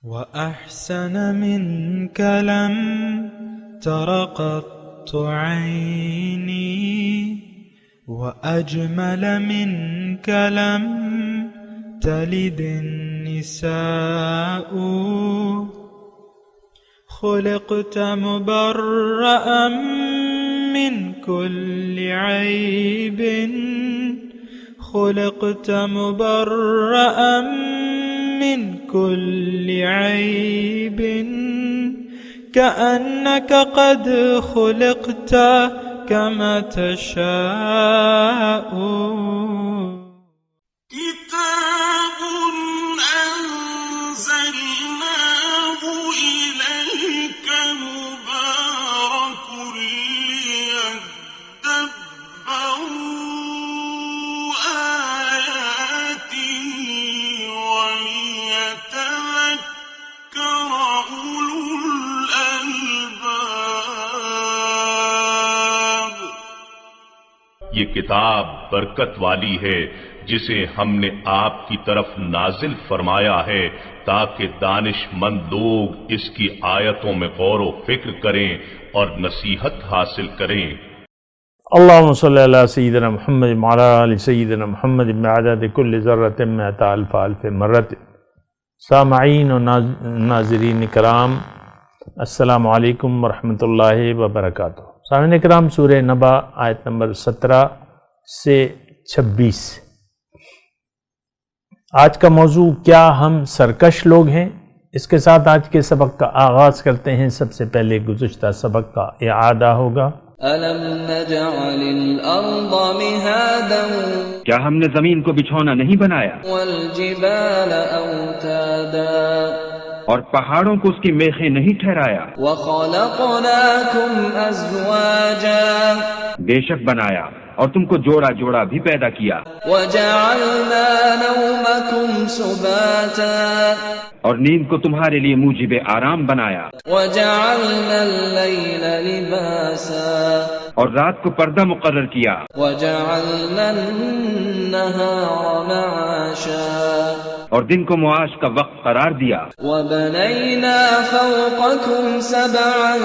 وأحسن منك لم تر قط عيني وأجمل منك لم تلد النساء خلقت مبرأ من كل عيب خلقت مبرأ من كل عيب كأنك قد خلقت كما تشاء كتاب أنزلناه إليك مبارك ليدبروا آياته وليتذكر أولو الألباب۔ یہ کتاب برکت والی ہے جسے ہم نے آپ کی طرف نازل فرمایا ہے تاکہ دانش مند لوگ اس کی آیتوں میں غور و فکر کریں اور نصیحت حاصل کریں۔ اللہم صلی علی سیدنا محمد وعلی آل سیدنا محمد بعدد کل ذرۃ مئۃ الف الف مرۃ۔ سامعین و ناظرین کرام، السلام علیکم ورحمۃ اللہ وبرکاتہ۔ سامعین کرام، سورہ نبا آیت نمبر 17 سے 26۔ آج کا موضوع کیا ہم سرکش لوگ ہیں؟ اس کے ساتھ آج کے سبق کا آغاز کرتے ہیں۔ سب سے پہلے گزشتہ سبق کا اعادہ ہوگا۔ أَلَمْ نَجْعَلِ الْأَرْضَ مِهَادًا کیا ہم نے زمین کو بچھونا نہیں بنایا وَالْجِبَالَ أَوْتَادًا اور پہاڑوں کو اس کی میخیں نہیں ٹھہرایا؟ وَخَلَقْنَاكُمْ أَزْوَاجًا بے شک بنایا اور تم کو جوڑا جوڑا بھی پیدا کیا، وَجَعَلْنَا نَوْمَكُمْ سُبَاتًا اور نیند کو تمہارے لیے موجب آرام بنایا، وَجَعَلْنَا اللَّيْلَ لِبَاسًا اور رات کو پردہ مقرر کیا، وَجَعَلْنَا النَّهَارَ مَعَاشًا اور دن کو معاش کا وقت قرار دیا، وَبَنَيْنَا فَوْقَكُمْ سَبْعًا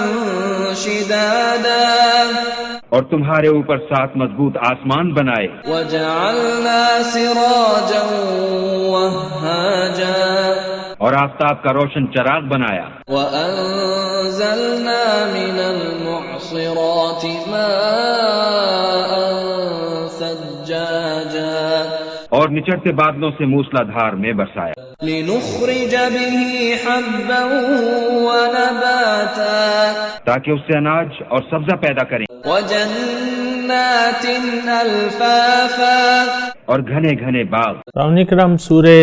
شِدَادًا اور تمہارے اوپر 7 مضبوط آسمان بنائے، وَجَعَلْنَا سِرَاجًا وَهَّاجًا اور آفتاب کا روشن چراغ بنایا، وَأَنزَلْنَا مِنَ الْمُعْصِرَاتِ مَاءً ثَجَّاجًا اور نچڑتے بادلوں سے موسلا دھار میں برسایا، لِنُخْرِجَ بِهِ حَبًّا وَنَبَاتًا تاکہ اس سے اناج اور سبزہ پیدا کریں، وَجَنَّاتٍ أَلْفَافًا اور گھنے گھنے باغ۔ سامعین کرام، سورہ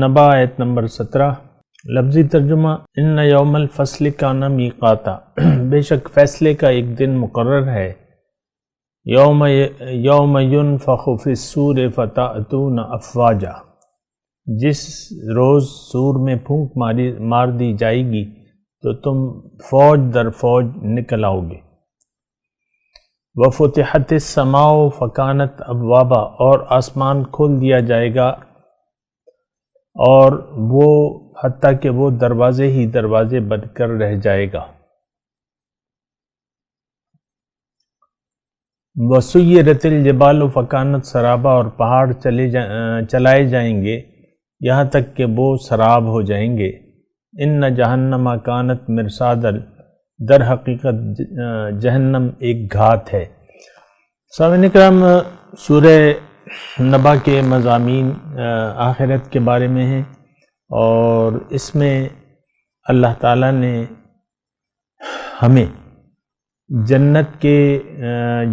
نبا آیت نمبر 17۔ لفظی ترجمہ: ان یوم الفصل کان میقاتا، بے شک فیصلے کا ایک دن مقرر ہے۔ یوم ینفخ فی الصور فتأتون افواجا، جس روز سور میں پھونک مار دی جائے گی تو تم فوج در فوج نکل آؤ گے۔ وفتحت السماء فکانت ابوابا، اور آسمان کھول دیا جائے گا اور وہ حتیٰ کہ وہ دروازے ہی دروازے بن کر رہ جائے گا۔ وسیرت الجبال فکانت سرابا، اور پہاڑ چلائے جائیں گے یہاں تک کہ وہ سراب ہو جائیں گے۔ ان جہنم کانت مرصادا، در حقیقت جہنم ایک گھات ہے۔ سامعین کرام، سورہ نبا کے مضامین آخرت کے بارے میں ہیں، اور اس میں اللہ تعالیٰ نے ہمیں جنت کے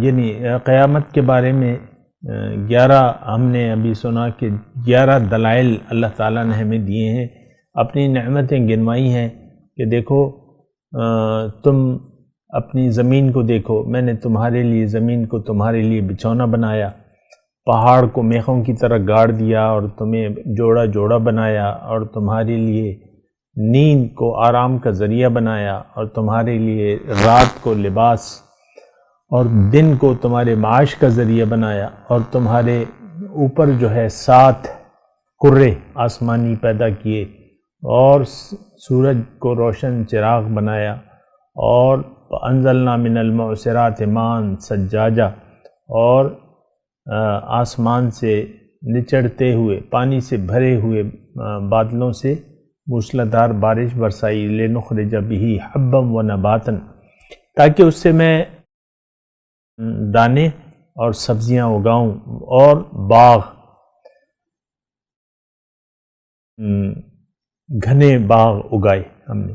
یعنی قیامت کے بارے میں 11 ہم نے ابھی سنا کہ 11 دلائل اللہ تعالیٰ نے ہمیں دیے ہیں، اپنی نعمتیں گنوائی ہیں کہ دیکھو تم اپنی زمین کو دیکھو، میں نے تمہارے لیے زمین کو تمہارے لیے بچھونا بنایا، پہاڑ کو میخوں کی طرح گاڑ دیا اور تمہیں جوڑا جوڑا بنایا، اور تمہارے لیے نیند کو آرام کا ذریعہ بنایا، اور تمہارے لیے رات کو لباس اور دن کو تمہارے معاش کا ذریعہ بنایا، اور تمہارے اوپر جو ہے 7 کرے آسمانی پیدا کیے، اور سورج کو روشن چراغ بنایا، اور انزلنا من المعصرات ماء ثجاجا، اور آسمان سے نچڑتے ہوئے پانی سے بھرے ہوئے بادلوں سے موسلادھار بارش برسائی، لنخرج به حبا و نباتا، تاکہ اس سے میں دانے اور سبزیاں اگاؤں اور باغ، گھنے باغ اگائے ہم نے۔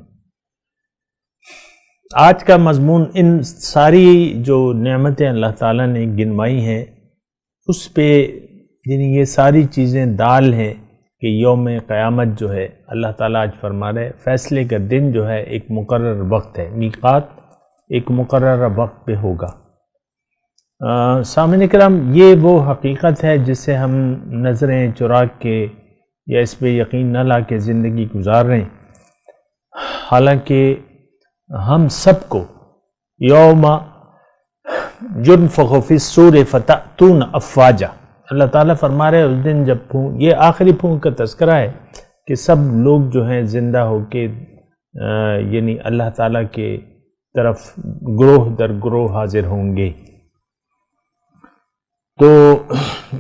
آج کا مضمون ان ساری جو نعمتیں اللہ تعالیٰ نے گنوائی ہیں اس پہ، یعنی یہ ساری چیزیں دال ہیں کہ یوم قیامت جو ہے اللہ تعالیٰ آج فرما رہے فیصلے کا دن جو ہے ایک مقرر وقت ہے، میقات ایک مقرر وقت پہ ہوگا۔ سامعین کرام، یہ وہ حقیقت ہے جس سے ہم نظریں چرا کے یا اس پہ یقین نہ لا کے زندگی گزار رہے ہیں، حالانکہ ہم سب کو یوم ينفخ فی الصور فتأتون افواجا، اللہ تعالیٰ فرما رہے اس دن جب پھونک، یہ آخری پھونک کا تذکرہ ہے کہ سب لوگ جو ہیں زندہ ہو کے یعنی اللہ تعالیٰ کے طرف گروہ در گروہ حاضر ہوں گے۔ تو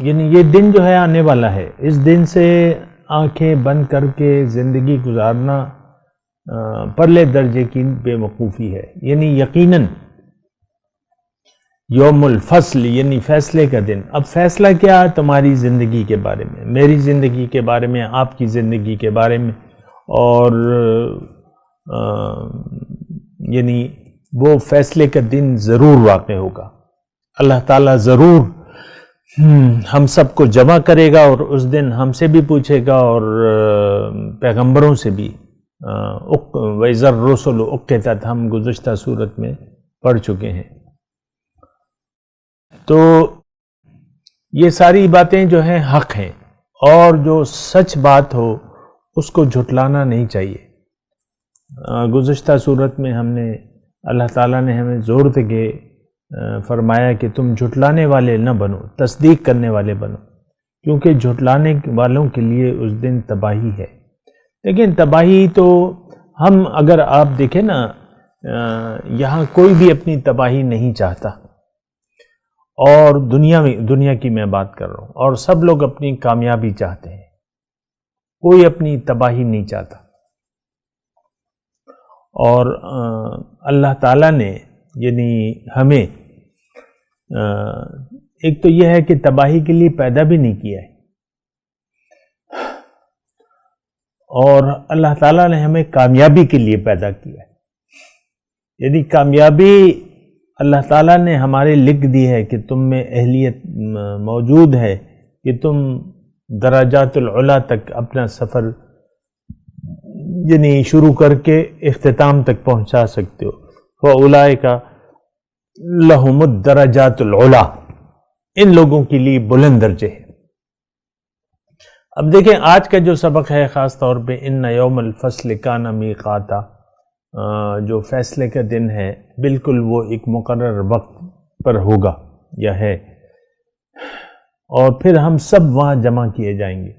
یعنی یہ دن جو ہے آنے والا ہے، اس دن سے آنکھیں بند کر کے زندگی گزارنا پرلے درجے کی بے وقوفی ہے۔ یعنی یقیناً یوم الفصل یعنی فیصلے کا دن۔ اب فیصلہ کیا ہے؟ تمہاری زندگی کے بارے میں، میری زندگی کے بارے میں، آپ کی زندگی کے بارے میں، اور یعنی وہ فیصلے کا دن ضرور واقع ہوگا۔ اللہ تعالیٰ ضرور ہم سب کو جمع کرے گا، اور اس دن ہم سے بھی پوچھے گا اور پیغمبروں سے بھی۔ وَإِذَا الرُّسُلُ أُقِّتَتْ ہم گزشتہ صورت میں پڑھ چکے ہیں۔ تو یہ ساری باتیں جو ہیں حق ہیں، اور جو سچ بات ہو اس کو جھٹلانا نہیں چاہیے۔ گزشتہ صورت میں ہم نے، اللہ تعالیٰ نے ہمیں زور دے کے فرمایا کہ تم جھٹلانے والے نہ بنو، تصدیق کرنے والے بنو، کیونکہ جھٹلانے والوں کے لیے اس دن تباہی ہے۔ لیکن تباہی تو ہم، اگر آپ دیکھیں نا، یہاں کوئی بھی اپنی تباہی نہیں چاہتا، اور دنیا کی میں بات کر رہا ہوں، اور سب لوگ اپنی کامیابی چاہتے ہیں، کوئی اپنی تباہی نہیں چاہتا۔ اور اللہ تعالیٰ نے یعنی ہمیں ایک تو یہ ہے کہ تباہی کے لیے پیدا بھی نہیں کیا ہے، اور اللہ تعالیٰ نے ہمیں کامیابی کے لیے پیدا کیا ہے۔ یعنی کامیابی اللہ تعالیٰ نے ہمارے لکھ دی ہے کہ تم میں اہلیت موجود ہے کہ تم درجات العلا تک اپنا سفر یعنی شروع کر کے اختتام تک پہنچا سکتے ہو۔ فَأُولَئِكَ لَهُمُ الدَّرَجَاتُ الْعُلَا، ان لوگوں کے لیے بلند درجے ہیں۔ اب دیکھیں آج کا جو سبق ہے خاص طور پہ ان یوم الفصل کان میقاتا، جو فیصلے کا دن ہے بالکل وہ ایک مقرر وقت پر ہوگا یا ہے، اور پھر ہم سب وہاں جمع کیے جائیں گے۔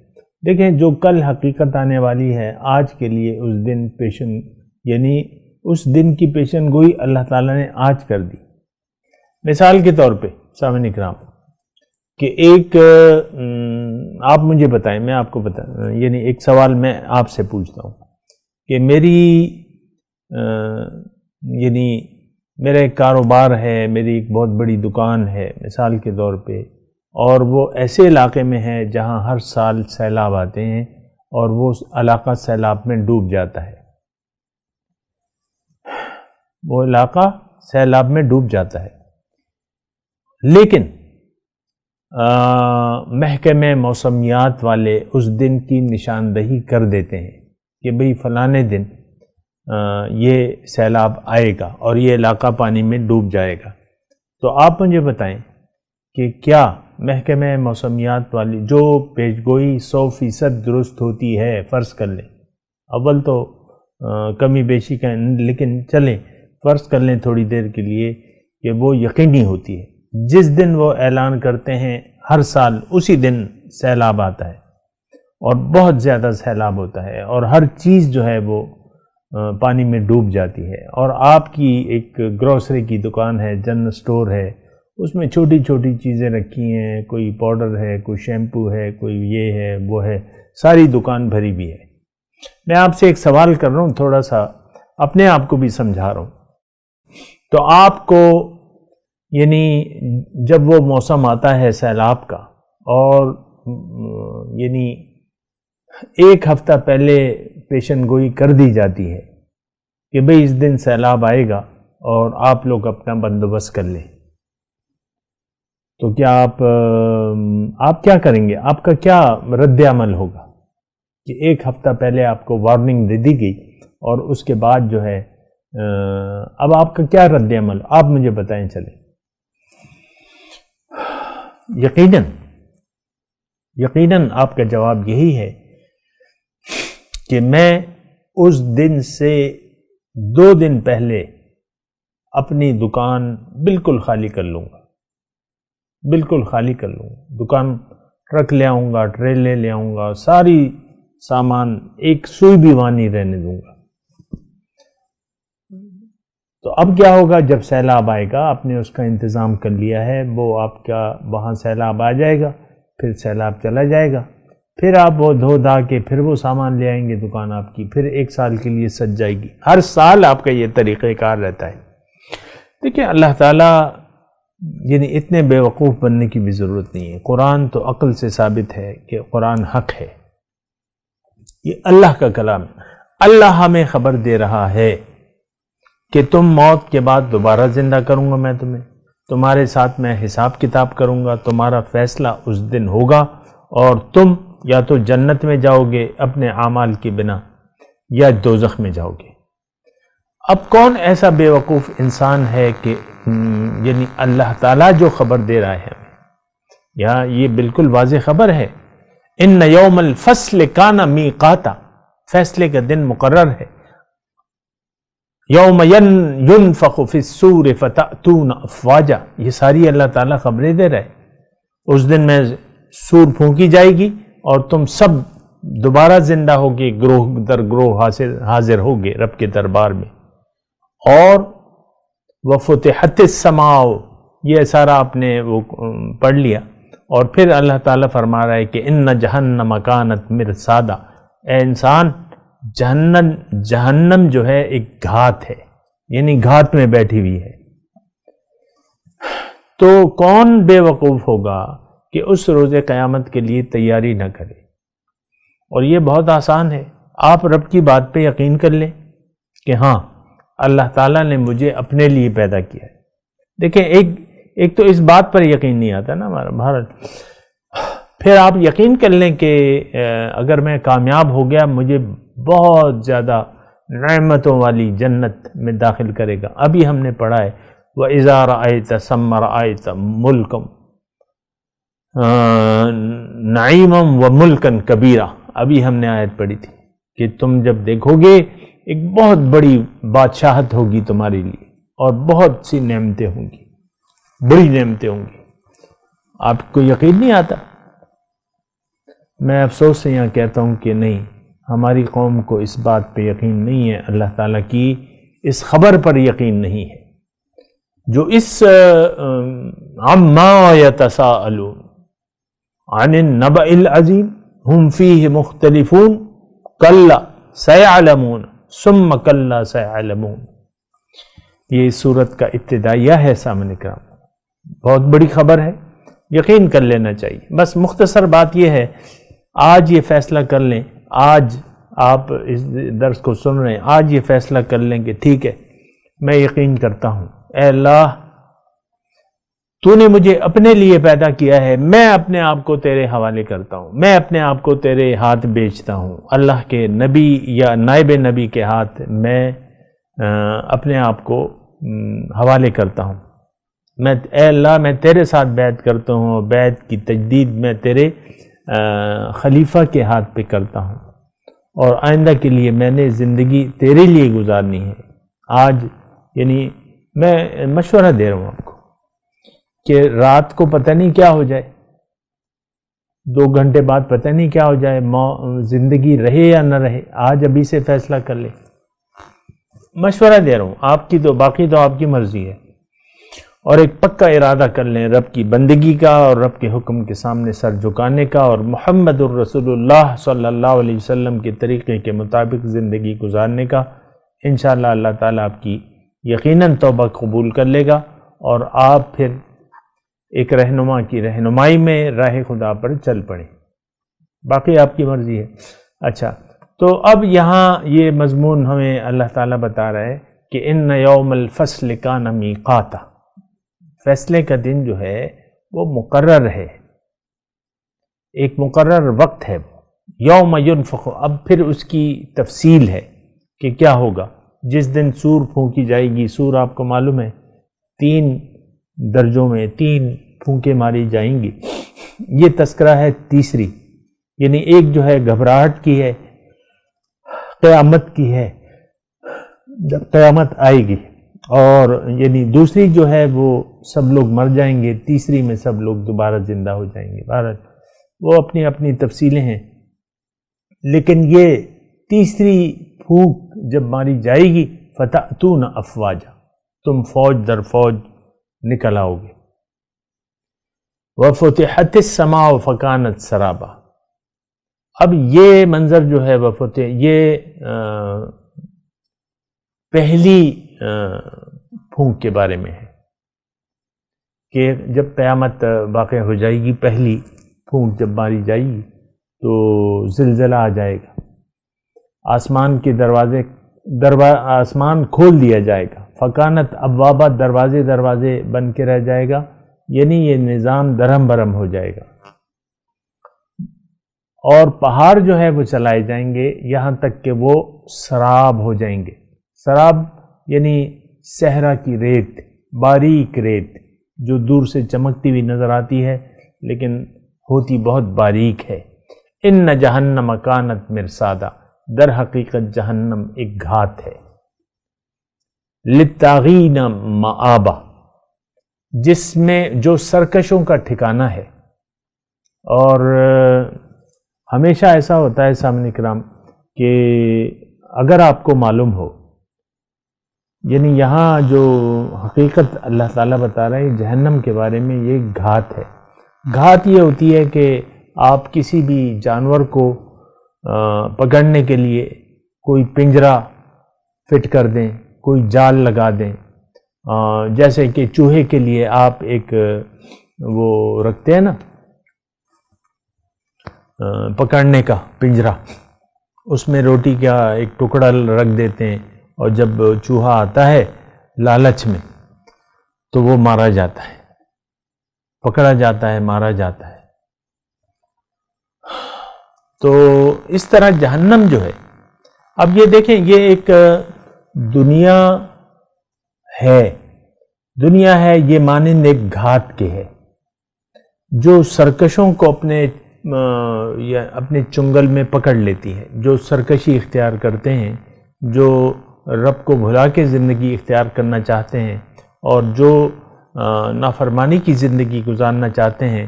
دیکھیں جو کل حقیقت آنے والی ہے، آج کے لیے اس دن پیشن، یعنی اس دن کی پیشن گوئی اللہ تعالیٰ نے آج کر دی۔ مثال کے طور پہ سامعین اکرام، کہ ایک آپ مجھے بتائیں، میں آپ کو بتائیں، یعنی ایک سوال میں آپ سے پوچھتا ہوں کہ میری یعنی میرا ایک کاروبار ہے، میری ایک بہت بڑی دکان ہے مثال کے طور پہ، اور وہ ایسے علاقے میں ہے جہاں ہر سال سیلاب آتے ہیں اور وہ علاقہ سیلاب میں ڈوب جاتا ہے، وہ علاقہ سیلاب میں ڈوب جاتا ہے، لیکن محکمہ موسمیات والے اس دن کی نشاندہی کر دیتے ہیں کہ بھئی فلانے دن یہ سیلاب آئے گا اور یہ علاقہ پانی میں ڈوب جائے گا۔ تو آپ مجھے بتائیں کہ کیا محکمہ موسمیات والی جو پیشگوئی 100% درست ہوتی ہے، فرض کر لیں، اول تو کمی بیشی کا، لیکن چلیں فرض کر لیں تھوڑی دیر کے لیے کہ وہ یقینی ہوتی ہے، جس دن وہ اعلان کرتے ہیں ہر سال اسی دن سیلاب آتا ہے، اور بہت زیادہ سیلاب ہوتا ہے اور ہر چیز جو ہے وہ پانی میں ڈوب جاتی ہے، اور آپ کی ایک گروسری کی دکان ہے، جنرل سٹور ہے، اس میں چھوٹی چھوٹی چیزیں رکھی ہیں، کوئی پاؤڈر ہے، کوئی شیمپو ہے، کوئی یہ ہے وہ ہے، ساری دکان بھری بھی ہے۔ میں آپ سے ایک سوال کر رہا ہوں، تھوڑا سا اپنے آپ کو بھی سمجھا رہا ہوں۔ تو آپ کو یعنی جب وہ موسم آتا ہے سیلاب کا، اور یعنی ایک ہفتہ پہلے پیشن گوئی کر دی جاتی ہے کہ بھئی اس دن سیلاب آئے گا اور آپ لوگ اپنا بندوبست کر لیں، تو کیا آپ کیا کریں گے؟ آپ کا کیا رد عمل ہوگا کہ ایک ہفتہ پہلے آپ کو وارننگ دے دی گئی اور اس کے بعد جو ہے اب آپ کا کیا رد عمل؟ آپ مجھے بتائیں چلیں۔ یقیناً آپ کا جواب یہی ہے کہ میں اس دن سے 2 دن پہلے اپنی دکان بالکل خالی کر لوں گا، بالکل خالی کر لوں گا، دکان ٹرک لے آؤں گا، ٹریلے لے آؤں گا، ساری سامان، ایک سوئی بھی وہاں نہیں رہنے دوں گا۔ تو اب کیا ہوگا؟ جب سیلاب آئے گا، آپ نے اس کا انتظام کر لیا ہے، وہ آپ کا وہاں سیلاب آ جائے گا، پھر سیلاب چلا جائے گا، پھر آپ وہ دھو دھا کے پھر وہ سامان لے آئیں گے دکان آپ کی، پھر 1 سال کے لیے سج جائے گی۔ ہر سال آپ کا یہ طریقہ کار رہتا ہے۔ دیکھیں اللہ تعالیٰ یعنی اتنے بے وقوف بننے کی بھی ضرورت نہیں ہے۔ قرآن تو عقل سے ثابت ہے کہ قرآن حق ہے، یہ اللہ کا کلام ہے۔ اللہ ہمیں خبر دے رہا ہے کہ تم موت کے بعد دوبارہ زندہ کروں گا میں تمہیں، تمہارے ساتھ میں حساب کتاب کروں گا، تمہارا فیصلہ اس دن ہوگا، اور تم یا تو جنت میں جاؤ گے اپنے اعمال کی بنا، یا دوزخ میں جاؤ گے۔ اب کون ایسا بے وقوف انسان ہے کہ یعنی اللہ تعالیٰ جو خبر دے رہا ہے یہاں، یہ بالکل واضح خبر ہے، ان یوم الفصل کان میقاتا، فیصلے کا دن مقرر ہے۔ یوم ینفخ فی الصور فتأتون افواجا، یہ ساری اللہ تعالیٰ خبریں دے رہے۔ اس دن میں سور پھونکی جائے گی اور تم سب دوبارہ زندہ ہوگے، گروہ در گروہ حاضر ہوگے رب کے دربار میں۔ اور وفتحت السماء، یہ سارا آپ نے وہ پڑھ لیا، اور پھر اللہ تعالیٰ فرما رہا ہے کہ ان جہنم کانت مرصادا، اے انسان جہنم جو ہے ایک گھات ہے، یعنی گھات میں بیٹھی ہوئی ہے۔ تو کون بے وقوف ہوگا کہ اس روز قیامت کے لیے تیاری نہ کرے؟ اور یہ بہت آسان ہے، آپ رب کی بات پہ یقین کر لیں کہ ہاں اللہ تعالیٰ نے مجھے اپنے لیے پیدا کیا ہے۔ دیکھیں ایک تو اس بات پر یقین نہیں آتا نا ہمارا بھارت، پھر آپ یقین کر لیں کہ اگر میں کامیاب ہو گیا مجھے بہت زیادہ نعمتوں والی جنت میں داخل کرے گا۔ ابھی ہم نے پڑھا ہے وَإِذَا رَأَيْتَ ثَمَّ رَأَيْتَ مُلْكًا نَعِيمًا وَمُلْكًا كَبِيرًا، ابھی ہم نے آیت پڑھی تھی کہ تم جب دیکھو گے ایک بہت بڑی بادشاہت ہوگی تمہارے لیے، اور بہت سی نعمتیں ہوں گی، بڑی نعمتیں ہوں گی۔ آپ کو یقین نہیں آتا؟ میں افسوس سے یہاں کہتا ہوں کہ نہیں، ہماری قوم کو اس بات پہ یقین نہیں ہے، اللہ تعالیٰ کی اس خبر پر یقین نہیں ہے جو اس عما یتساءلون عن النبأ العظیم ہم فیہ مختلفون کلا سیعلمون ثم کلا سیعلمون، یہ اس صورت کا ابتدائیہ ہے سامنے کا، بہت بڑی خبر ہے، یقین کر لینا چاہیے۔ بس مختصر بات یہ ہے، آج یہ فیصلہ کر لیں، آج آپ اس درس کو سن رہے ہیں، آج یہ فیصلہ کر لیں کہ ٹھیک ہے میں یقین کرتا ہوں، اے اللہ تو نے مجھے اپنے لیے پیدا کیا ہے، میں اپنے آپ کو تیرے حوالے کرتا ہوں، میں اپنے آپ کو تیرے ہاتھ بیچتا ہوں، اللہ کے نبی یا نائب نبی کے ہاتھ میں اپنے آپ کو حوالے کرتا ہوں۔ اے اللہ میں تیرے ساتھ بیعت کرتا ہوں، بیعت کی تجدید میں تیرے خلیفہ کے ہاتھ پہ کرتا ہوں، اور آئندہ کے لیے میں نے زندگی تیرے لیے گزارنی ہے۔ آج یعنی میں مشورہ دے رہا ہوں آپ کو کہ رات کو پتہ نہیں کیا ہو جائے، 2 گھنٹے بعد پتہ نہیں کیا ہو جائے، زندگی رہے یا نہ رہے، آج ابھی سے فیصلہ کر لے۔ مشورہ دے رہا ہوں، آپ کی تو باقی تو آپ کی مرضی ہے، اور ایک پکا ارادہ کر لیں رب کی بندگی کا اور رب کے حکم کے سامنے سر جھکانے کا، اور محمد الرسول اللہ صلی اللہ علیہ وسلم کے طریقے کے مطابق زندگی گزارنے کا۔ انشاءاللہ اللہ تعالیٰ آپ کی یقیناً توبہ قبول کر لے گا، اور آپ پھر ایک رہنما کی رہنمائی میں راہ خدا پر چل پڑیں، باقی آپ کی مرضی ہے۔ اچھا، تو اب یہاں یہ مضمون ہمیں اللہ تعالیٰ بتا رہا ہے کہ ان یوم الفصل کان میقاتا، فیصلے کا دن جو ہے وہ مقرر ہے، ایک مقرر وقت ہے، یوم ینفخ، اب پھر اس کی تفصیل ہے کہ کیا ہوگا جس دن سور پھونکی جائے گی۔ سور آپ کو معلوم ہے 3 درجوں میں 3 پھونکیں ماری جائیں گی، یہ تذکرہ ہے تیسری، یعنی ایک جو ہے گھبراہٹ کی ہے، قیامت کی ہے، جب قیامت آئے گی، اور یعنی دوسری جو ہے وہ سب لوگ مر جائیں گے، تیسری میں سب لوگ دوبارہ زندہ ہو جائیں گے۔ بہرحال وہ اپنی اپنی تفصیلیں ہیں، لیکن یہ تیسری پھونک جب ماری جائے گی فتأتون افواجا، تم فوج در فوج نکل آؤ گے۔ وفتحت السماء فکانت سرابا، اب یہ منظر جو ہے یہ پہلی پھونک کے بارے میں ہے کہ جب قیامت واقع ہو جائے گی، پہلی پھونک جب ماری جائے گی تو زلزلہ آ جائے گا، آسمان کے آسمان کھول دیا جائے گا، فکانت ابوابا، دروازے بن کے رہ جائے گا، یعنی یہ نظام درہم برہم ہو جائے گا، اور پہاڑ جو ہے وہ چلائے جائیں گے یہاں تک کہ وہ سراب ہو جائیں گے۔ سراب یعنی صحرا کی ریت، باریک ریت جو دور سے چمکتی ہوئی نظر آتی ہے لیکن ہوتی بہت باریک ہے۔ ان جہنم کانت مرصادا، در حقیقت جہنم ایک گھات ہے، للطاغین مآبا، جس میں جو سرکشوں کا ٹھکانہ ہے۔ اور ہمیشہ ایسا ہوتا ہے سامعین کرام کہ اگر آپ کو معلوم ہو، یعنی یہاں جو حقیقت اللہ تعالیٰ بتا رہے ہیں جہنم کے بارے میں، یہ گھات ہے۔ گھات یہ ہوتی ہے کہ آپ کسی بھی جانور کو پکڑنے کے لیے کوئی پنجرا فٹ کر دیں، کوئی جال لگا دیں، جیسے کہ چوہے کے لیے آپ ایک وہ رکھتے ہیں نا پکڑنے کا پنجرا، اس میں روٹی کا ایک ٹکڑا رکھ دیتے ہیں، اور جب چوہا آتا ہے لالچ میں تو وہ مارا جاتا ہے، پکڑا جاتا ہے، مارا جاتا ہے۔ تو اس طرح جہنم جو ہے، اب یہ دیکھیں یہ ایک دنیا ہے، یہ مانند ایک گھات کے ہے جو سرکشوں کو اپنے چنگل میں پکڑ لیتی ہے، جو سرکشی اختیار کرتے ہیں، جو رب کو بھلا کے زندگی اختیار کرنا چاہتے ہیں اور جو نافرمانی کی زندگی گزارنا چاہتے ہیں،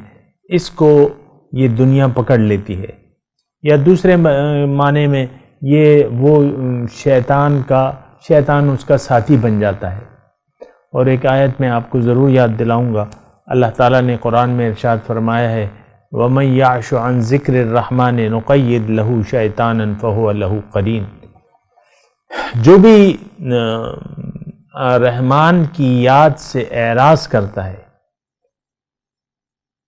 اس کو یہ دنیا پکڑ لیتی ہے، یا دوسرے معنی میں یہ وہ شیطان اس کا ساتھی بن جاتا ہے۔ اور ایک آیت میں آپ کو ضرور یاد دلاؤں گا، اللہ تعالیٰ نے قرآن میں ارشاد فرمایا ہے وَمَن يَعْشُ عَن ذِكْرِ الرَّحْمَنِ نُقَيِّضْ لَهُ شَيْطَانًا فَهُوَ لَهُ قَرِينٌ، جو بھی رحمان کی یاد سے اعراض کرتا ہے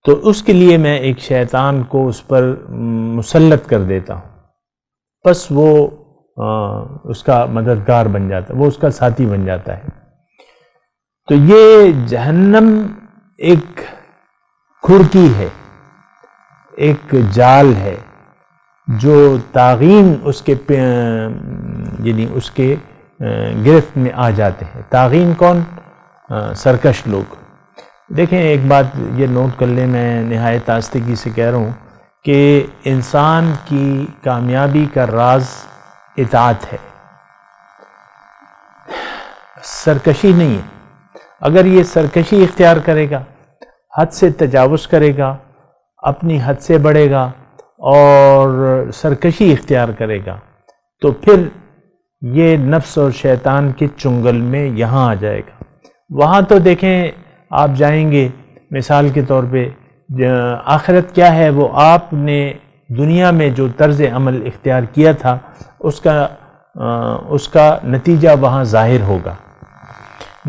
تو اس کے لیے میں ایک شیطان کو اس پر مسلط کر دیتا ہوں، بس وہ اس کا مددگار بن جاتا ہے، وہ اس کا ساتھی بن جاتا ہے۔ تو یہ جہنم ایک کھڑکی ہے، ایک جال ہے جو طاغین اس کے یعنی اس کے گرفت میں آ جاتے ہیں۔ طاغین کون؟ سرکش لوگ۔ دیکھیں ایک بات یہ نوٹ کر لیں، میں نہایت آستگی سے کہہ رہا ہوں کہ انسان کی کامیابی کا راز اطاعت ہے، سرکشی نہیں ہے۔ اگر یہ سرکشی اختیار کرے گا، حد سے تجاوز کرے گا، اپنی حد سے بڑھے گا اور سرکشی اختیار کرے گا تو پھر یہ نفس اور شیطان کے چنگل میں یہاں آ جائے گا۔ وہاں تو دیکھیں آپ جائیں گے مثال کے طور پہ، آخرت کیا ہے، وہ آپ نے دنیا میں جو طرز عمل اختیار کیا تھا اس کا نتیجہ وہاں ظاہر ہوگا۔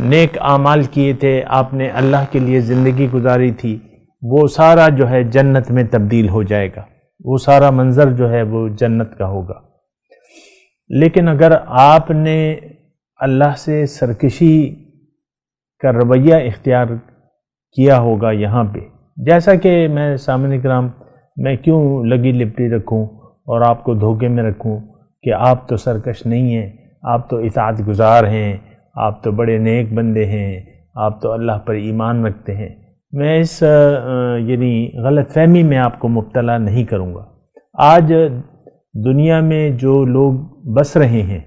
نیک اعمال کیے تھے آپ نے، اللہ کے لیے زندگی گزاری تھی، وہ سارا جو ہے جنت میں تبدیل ہو جائے گا، وہ سارا منظر جو ہے وہ جنت کا ہوگا۔ لیکن اگر آپ نے اللہ سے سرکشی کا رویہ اختیار کیا ہوگا یہاں پہ، جیسا کہ میں سامعین کرام میں کیوں لگی لپٹی رکھوں اور آپ کو دھوکے میں رکھوں کہ آپ تو سرکش نہیں ہیں، آپ تو اطاعت گزار ہیں، آپ تو بڑے نیک بندے ہیں، آپ تو اللہ پر ایمان رکھتے ہیں۔ میں اس یعنی غلط فہمی میں آپ کو مبتلا نہیں کروں گا۔ آج دنیا میں جو لوگ بس رہے ہیں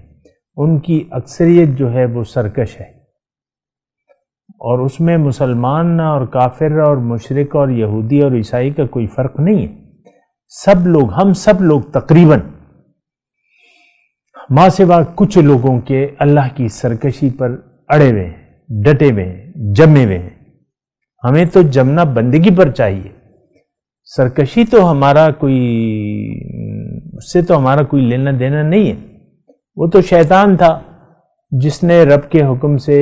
ان کی اکثریت جو ہے وہ سرکش ہے، اور اس میں مسلمان اور کافر اور مشرک اور یہودی اور عیسائی کا کوئی فرق نہیں ہے۔ سب لوگ، ہم سب لوگ تقریباً ماں سوا کچھ لوگوں کے اللہ کی سرکشی پر اڑے ہوئے ہیں، ڈٹے ہوئے ہیں، جمے ہوئے ہیں۔ ہمیں تو جمنا بندگی پر چاہیے، سرکشی تو ہمارا کوئی، اس سے تو ہمارا کوئی لینا دینا نہیں ہے۔ وہ تو شیطان تھا جس نے رب کے حکم سے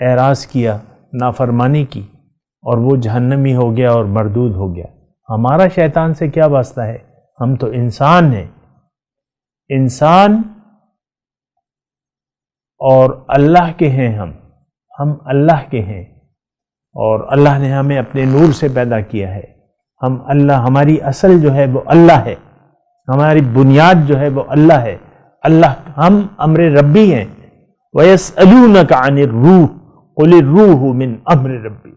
اعراض کیا، نافرمانی کی، اور وہ جہنمی ہو گیا اور مردود ہو گیا۔ ہمارا شیطان سے کیا واسطہ ہے؟ ہم تو انسان ہیں، انسان اور اللہ کے ہیں، ہم اللہ کے ہیں، اور اللہ نے ہمیں اپنے نور سے پیدا کیا ہے۔ ہم اللہ، ہماری اصل جو ہے وہ اللہ ہے، ہماری بنیاد جو ہے وہ اللہ ہے۔ اللہ، ہم امر ربی ہیں۔ وَيَسْأَلُونَكَ عَنِ الرُّوحِ قُلِ الرُّوحُ مِنْ أَمْرِ رَبِّي۔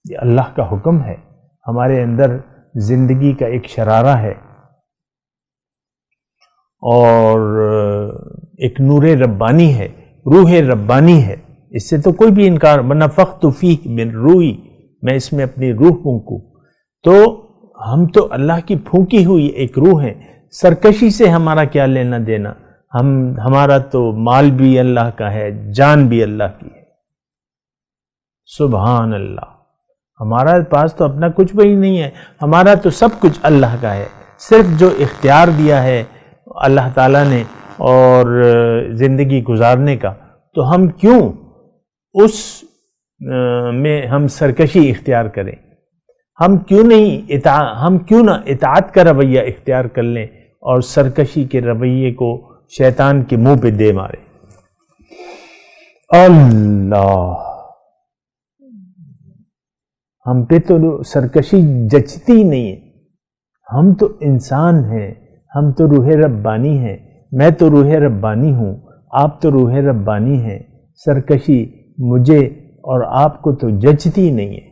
یہ اللہ کا حکم ہے، ہمارے اندر زندگی کا ایک شرارہ ہے اور ایک نور ربانی ہے، روح ربانی ہے، اس سے تو کوئی بھی انکار، وَنَفَخْتُ فِيهِ مِنْ رُوحِي، میں اس میں اپنی روح پھونکوں۔ تو ہم تو اللہ کی پھونکی ہوئی ایک روح ہیں، سرکشی سے ہمارا کیا لینا دینا؟ ہمارا تو مال بھی اللہ کا ہے، جان بھی اللہ کی ہے۔ سبحان اللہ، ہمارا پاس تو اپنا کچھ بھی نہیں ہے، ہمارا تو سب کچھ اللہ کا ہے۔ صرف جو اختیار دیا ہے اللہ تعالیٰ نے اور زندگی گزارنے کا، تو ہم کیوں اس میں ہم سرکشی اختیار کریں؟ ہم کیوں نہ اطاعت کا رویہ اختیار کر لیں اور سرکشی کے رویے کو شیطان کے منہ پہ دے مارے۔ اللہ، ہم پہ تو سرکشی جچتی نہیں ہے، ہم تو انسان ہیں، ہم تو روح ربانی ہیں، میں تو روح ربانی ہوں، آپ تو روح ربانی ہیں، سرکشی مجھے اور آپ کو تو جچتی نہیں ہے۔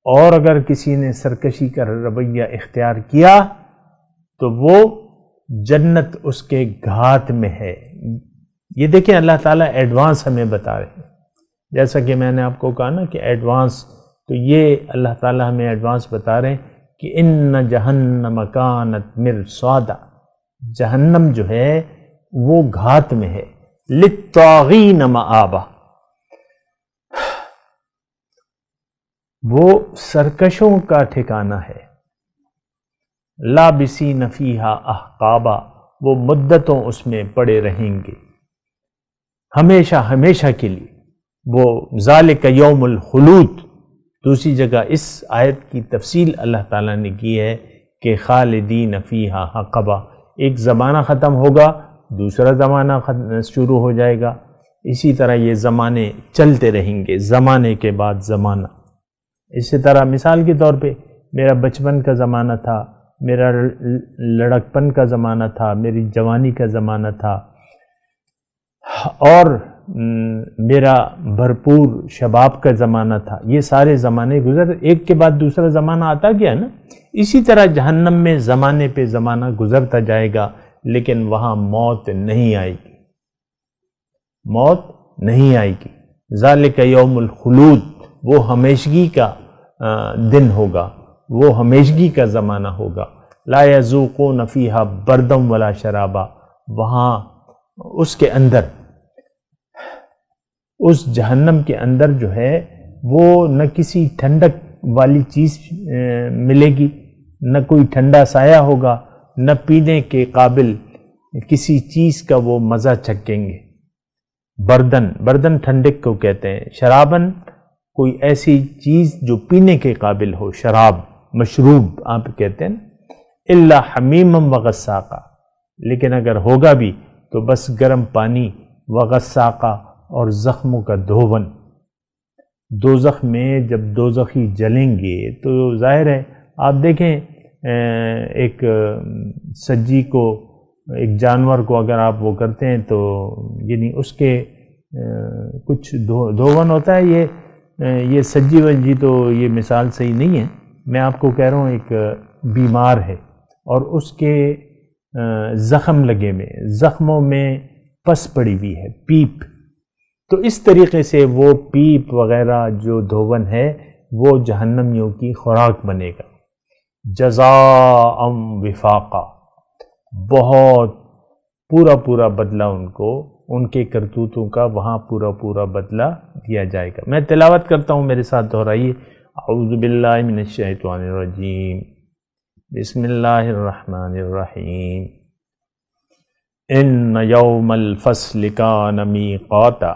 اور اگر کسی نے سرکشی کا رویہ اختیار کیا تو وہ جنت اس کے گھات میں ہے۔ یہ دیکھیں اللہ تعالیٰ ایڈوانس ہمیں بتا رہے ہیں، جیسا کہ میں نے آپ کو کہا نا کہ ایڈوانس، تو یہ اللہ تعالیٰ ہمیں ایڈوانس بتا رہے ہیں کہ ان جہنم کانت مرصادا، جہنم جو ہے وہ گھات میں ہے، للطاغین مآبا، وہ سرکشوں کا ٹھکانہ ہے۔ لابسین فیہا احقابا، وہ مدتوں اس میں پڑے رہیں گے، ہمیشہ ہمیشہ کے لیے۔ وہ ذالک یوم الخلود، دوسری جگہ اس آیت کی تفصیل اللہ تعالیٰ نے کی ہے کہ خالدین فیہا حقبا، ایک زمانہ ختم ہوگا دوسرا زمانہ شروع ہو جائے گا، اسی طرح یہ زمانے چلتے رہیں گے، زمانے کے بعد زمانہ۔ اسی طرح مثال کے طور پہ میرا بچپن کا زمانہ تھا، میرا لڑکپن کا زمانہ تھا، میری جوانی کا زمانہ تھا، اور میرا بھرپور شباب کا زمانہ تھا۔ یہ سارے زمانے گزر، ایک کے بعد دوسرا زمانہ آتا گیا نا۔ اسی طرح جہنم میں زمانے پہ زمانہ گزرتا جائے گا، لیکن وہاں موت نہیں آئے گی، موت نہیں آئے گی۔ ذالک یوم الخلود، وہ ہمیشگی کا دن ہوگا، وہ ہمیشگی کا زمانہ ہوگا. لا یذوقون فیہا بردم ولا شرابا، وہاں اس کے اندر، اس جہنم کے اندر جو ہے وہ نہ کسی ٹھنڈک والی چیز ملے گی، نہ کوئی ٹھنڈا سایہ ہوگا، نہ پینے کے قابل کسی چیز کا وہ مزہ چکھیں گے. بردن ٹھنڈک کو کہتے ہیں. شرابن کوئی ایسی چیز جو پینے کے قابل ہو، شراب مشروب آپ کہتے ہیں. الا حمیما وغساقا، لیکن اگر ہوگا بھی تو بس گرم پانی، وغساقا اور زخموں کا دھون. دوزخ میں جب دوزخی جلیں گے تو ظاہر ہے، آپ دیکھیں ایک سجی کو، ایک جانور کو اگر آپ وہ کرتے ہیں تو یعنی اس کے کچھ دھون ہوتا ہے. یہ سجی ونجی تو یہ مثال صحیح نہیں ہے، میں آپ کو کہہ رہا ہوں ایک بیمار ہے اور اس کے زخم لگے میں، زخموں میں پس پڑی ہوئی ہے، پیپ. تو اس طریقے سے وہ پیپ وغیرہ جو دھون ہے وہ جہنمیوں کی خوراک بنے گا. جزاء وفاقا، بہت پورا بدلہ ان کو، ان کے کرتوتوں کا وہاں پورا بدلہ دیا جائے گا. میں تلاوت کرتا ہوں، میرے ساتھ دہرائیے. اعوذ باللہ من الشیطان الرجیم، بسم اللہ الرحمن الرحیم. ان یوم الفصل کان میقاتا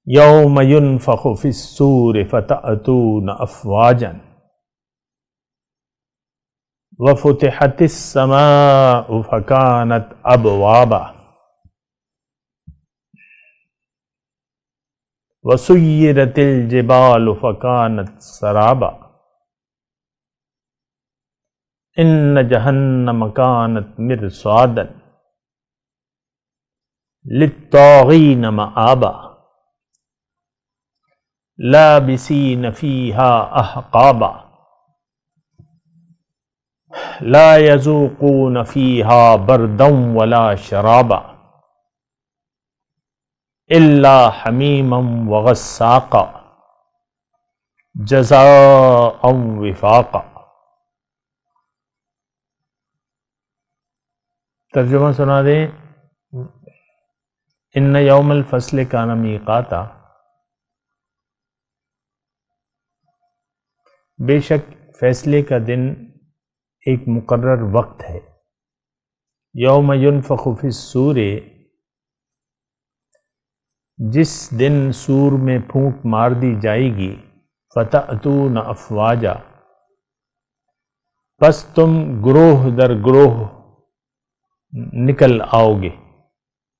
یوم ینفخ فی الصور فتأتون افواجا وفتحت السماء فکانت ابوابا وسیرت الجبال فکانت سرابا ان جہنم کانت مرصادا للطاغین مآبا لابسین فیہا احقابا لا یذوقون فیہا بردا ولا شرابا الا حمیما وغساقا جزاء وفاقا. ترجمہ سنا دیں. ان یوم الفصل کان میقاتا، بے شک فیصلے کا دن ایک مقرر وقت ہے. یوم ینفخ فی الصور، جس دن سور میں پھونک مار دی جائے گی. فتأتون افواجا، پس تم گروہ در گروہ نکل آؤ گے،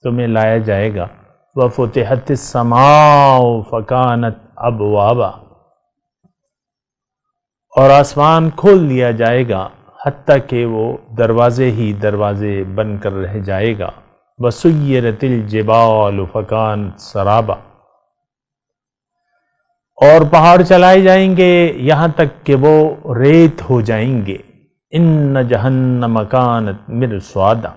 تمہیں لایا جائے گا. وفتحت السماء فکانت ابوابا، اور آسمان کھول دیا جائے گا حتیٰ کہ وہ دروازے ہی دروازے بن کر رہ جائے گا. وسیرت الجبال فکانت سرابا، اور پہاڑ چلائے جائیں گے یہاں تک کہ وہ ریت ہو جائیں گے. ان جہنم کانت مرصادا،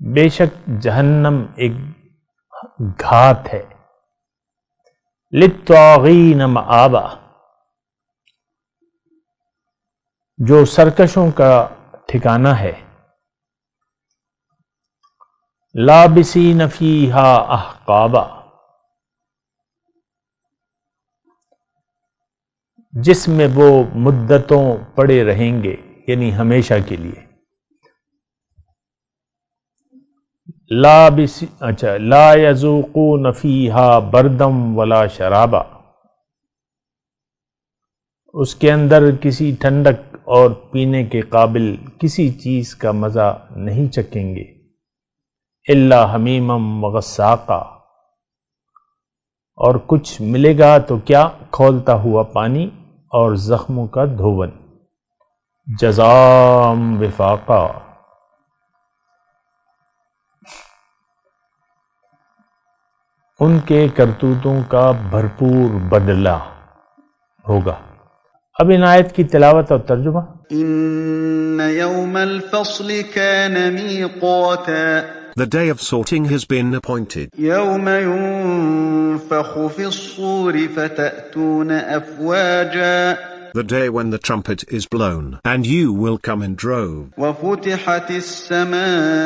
بے شک جہنم ایک گھات ہے. للطاغین مآبا، جو سرکشوں کا ٹھکانہ ہے. لابسین فیہا احقابا، جس میں وہ مدتوں پڑے رہیں گے، یعنی ہمیشہ کے لیے. لا یذوقون فیہا بردم ولا شرابا، اس کے اندر کسی ٹھنڈک اور پینے کے قابل کسی چیز کا مزہ نہیں چکھیں گے. الا حمیما وغساقا، اور کچھ ملے گا تو کیا، کھولتا ہوا پانی اور زخموں کا دھون. جزاء وفاقا، ان کے کرتوتوں کا بھرپور بدلہ ہوگا. اب ان آیت کی تلاوت اور ترجمہ. ان یوم الفصل کان میقاتا، The day of sorting has been appointed. يوم ينفخ في الصور فتأتون أفواجا The day when the trumpet is blown, and you will come in drove. وفتحت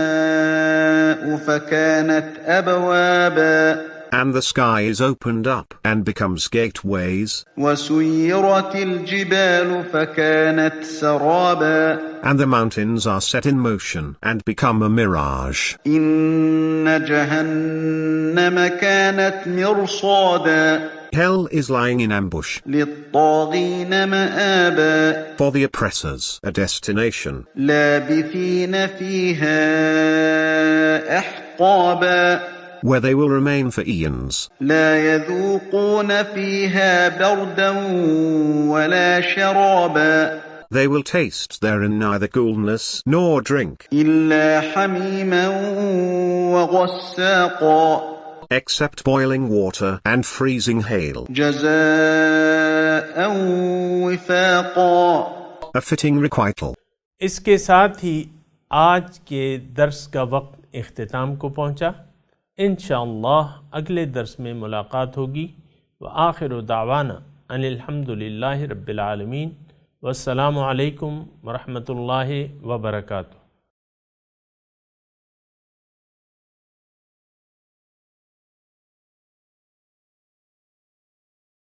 السماء فكانت أبوابا And the sky is opened up, and becomes gateways. وسيرت الجبال فكانت سرابا And the mountains are set in motion, and become a mirage. إن جهنم كانت مرصادا Hell is lying in ambush. للطاغين مآبا For the oppressors, a destination. لابثين فيها أحقابا Where they will remain for eons. لا يذوقون فيها بردا ولا شرابا They will taste therein neither coolness nor drink, إلا حميما وغساقا except boiling water and freezing hail. جزاء وفاقا A fitting requital. اس کے ساتھ ہی آج کے درس کا وقت اختتام کو پہنچا. انشاءاللہ اگلے درس میں ملاقات ہوگی. وآخر دعوانا ان الحمدللہ رب العالمین. والسلام علیکم ورحمۃ اللہ وبرکاتہ.